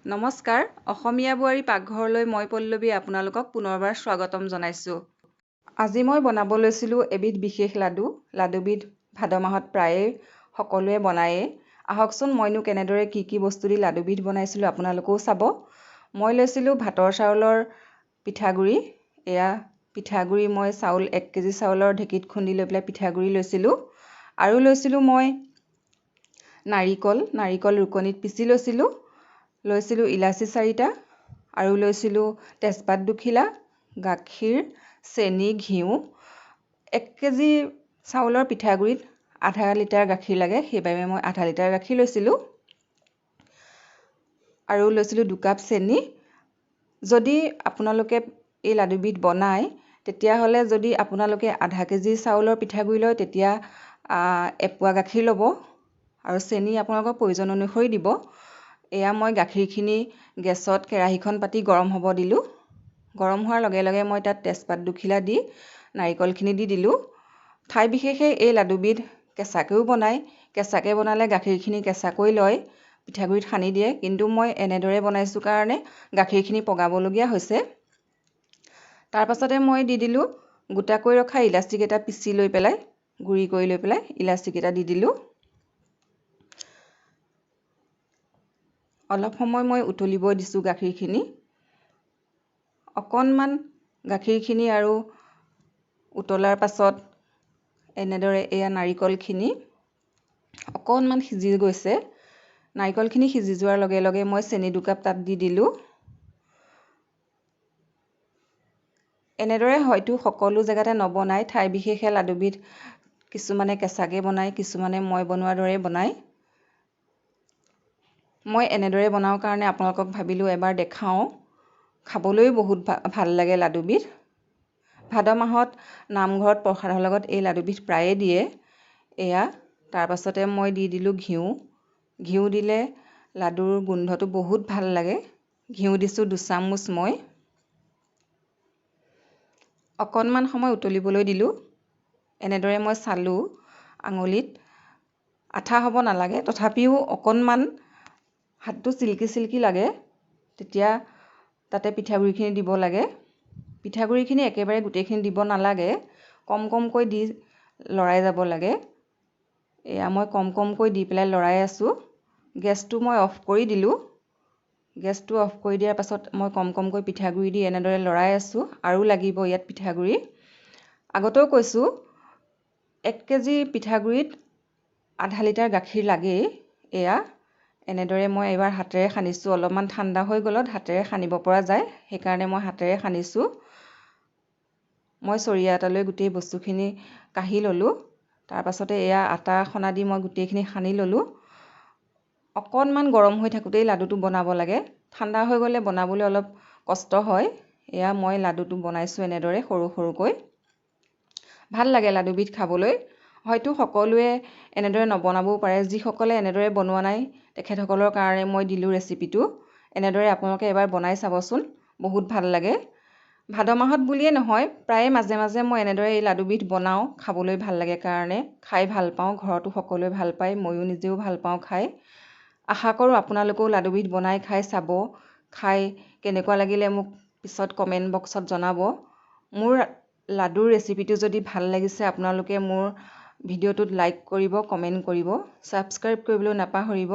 নমস্কাৰ অসমীয়া বোৱাৰী পাকঘৰলৈ মই পল্লৱী আপোনালোকক পুনৰবাৰ স্বাগতম জনাইছোঁ। আজি মই বনাব লৈছিলোঁ এবিধ বিশেষ লাডু। লাডুবিধ ভাদ মাহত প্ৰায়ে সকলোৱে বনায়েই। আহকচোন মইনো কেনেদৰে কি বস্তু দি লাডুবিধ বনাইছিলোঁ আপোনালোকেও চাব। মই লৈছিলোঁ ভাতৰ চাউলৰ পিঠাগুড়ি। এয়া পিঠাগুড়ি মই চাউল 1 কেজি চাউলৰ ঢেঁকীত খুন্দি লৈ পেলাই পিঠাগুড়ি লৈছিলোঁ। আৰু লৈছিলোঁ মই নাৰিকল ৰুকনিত পিচি লৈছিলোঁ। লৈছিলোঁ ইলাচি 4টা আৰু লৈছিলোঁ তেজপাত 2 খিলা, গাখীৰ, চেনি, ঘিউ। 1 কেজি চাউলৰ পিঠাগুড়িত আধা লিটাৰ গাখীৰ লাগে, সেইবাবে মই আধা লিটাৰ গাখীৰ লৈছিলোঁ। আৰু লৈছিলোঁ 2 কাপ চেনি। যদি আপোনালোকে এই লাডুবিধ বনায় তেতিয়াহ'লে যদি আপোনালোকে আধা কেজি চাউলৰ পিঠাগুড়ি লয় তেতিয়া 1 পোৱা গাখীৰ ল'ব আৰু চেনি আপোনালোকৰ প্ৰয়োজন অনুসৰি দিব। এয়া মই গাখীৰখিনি গেছত কেৰাহীখন পাতি গৰম হ'ব দিলোঁ। গৰম হোৱাৰ লগে লগে মই তাত তেজপাত 2 খিলা দি নাৰিকলখিনি দি দিলোঁ। ঠাই বিশেষে এই লাডুবিধ কেঁচাকৈও বনায়। কেঁচাকৈ বনালে গাখীৰখিনি কেঁচাকৈ লয়, পিঠাগুড়িত সানি দিয়ে, কিন্তু মই এনেদৰে বনাইছোঁ কাৰণে গাখীৰখিনি পগাবলগীয়া হৈছে। তাৰ পাছতে মই দি দিলোঁ গোটাকৈ ৰখা ইলাচিকেইটা পিচি লৈ পেলাই, গুড়ি কৰি লৈ পেলাই ইলাচিকেইটা দি দিলোঁ। অলপ সময় মই উতলিব দিছোঁ গাখীৰখিনি। অকণমান গাখীৰখিনি আৰু উতলাৰ পাছত এনেদৰে এয়া নাৰিকলখিনি অকণমান সিজি গৈছে। নাৰিকলখিনি সিজি যোৱাৰ লগে লগে মই চেনি 2 কাপ তাত দি দিলোঁ। এনেদৰে হয়তো সকলো জেগাতে নবনায়, ঠাই বিশেষে লাডুবিধ কিছুমানে কেঁচাকৈ বনায়, কিছুমানে মই বনোৱাৰ দৰে বনায়। মই এনেদৰে বনাওঁ কাৰণে আপোনালোকক ভাবিলোঁ এবাৰ দেখাওঁ। খাবলৈও বহুত ভাল লাগে লাডুবিধ। ভাদ মাহত নামঘৰত প্ৰসাদৰ লগত এই লাডুবিধ প্ৰায়ে দিয়ে। এয়া তাৰ পাছতে মই দি দিলোঁ ঘিউ। ঘিউ দিলে লাডুৰ গোন্ধটো বহুত ভাল লাগে। ঘিউ দিছোঁ 2 চামুচ মই। অকণমান সময় উতলিবলৈ দিলোঁ। এনেদৰে মই চালোঁ আঙুলিত। আঠা হ'ব নালাগে, তথাপিও অকণমান হাতটো চিল্কি লাগে, তেতিয়া তাতে পিঠাগুড়িখিনি দিব লাগে। পিঠাগুড়িখিনি একেবাৰে গোটেইখিনি দিব নালাগে, কমকৈ দি লৰাই যাব লাগে। এয়া মই কমকৈ দি পেলাই লৰাই আছোঁ। গেছটো মই অফ কৰি দিলোঁ। গেছটো অফ কৰি দিয়াৰ পাছত মই কমকৈ পিঠাগুড়ি দি এনেদৰে লৰাই আছোঁ। আৰু লাগিব ইয়াত পিঠাগুড়ি। আগতেও কৈছোঁ 1 কেজি পিঠাগুড়িত আধা লিটাৰ গাখীৰ লাগেই। এয়া এনেদৰে মই এইবাৰ হাতেৰে সানিছোঁ। অলপমান ঠাণ্ডা হৈ গ'লত হাতেৰে সানিব পৰা যায়, সেইকাৰণে মই হাতেৰে সানিছোঁ। মই চৰিয়া এটালৈ গোটেই বস্তুখিনি কাঢ়ি ল'লোঁ। তাৰ পাছতে এয়া আটা সনা দি মই গোটেইখিনি সানি ল'লোঁ। অকণমান গৰম হৈ থাকোঁতেই লাডুটো বনাব লাগে। ঠাণ্ডা হৈ গ'লে বনাবলৈ অলপ কষ্ট হয়। এয়া মই লাডুটো বনাইছোঁ এনেদৰে সৰুকৈ। ভাল লাগে লাডুবিধ খাবলৈ। হয়তো সকলোৱে এনেদৰে নবনাবও পাৰে। যিসকলে এনেদৰে বনোৱা নাই তেখেতসকলৰ কাৰণে মই দিলোঁ ৰেচিপিটো। এনেদৰে আপোনালোকে এবাৰ বনাই চাবচোন, বহুত ভাল লাগে। ভাদ মাহত বুলিয়ে নহয়, প্ৰায়ে মাজে মাজে মই এনেদৰে এই লাডুবিধ বনাওঁ, খাবলৈ ভাল লাগে কাৰণে। খাই ভাল পাওঁ, ঘৰতো সকলোৱে ভাল পায়, ময়ো নিজেও ভাল পাওঁ খাই। আশা কৰোঁ আপোনালোকেও লাডুবিধ বনাই খাই চাব। খাই কেনেকুৱা লাগিলে মোক পিছত কমেণ্ট বক্সত জনাব। মোৰ লাডুৰ ৰেচিপিটো যদি ভাল লাগিছে আপোনালোকে মোৰ ভিডিঅ'টোত লাইক কৰিব, কমেণ্ট কৰিব, ছাবস্ক্ৰাইব কৰিবলৈ নাপাহৰিব।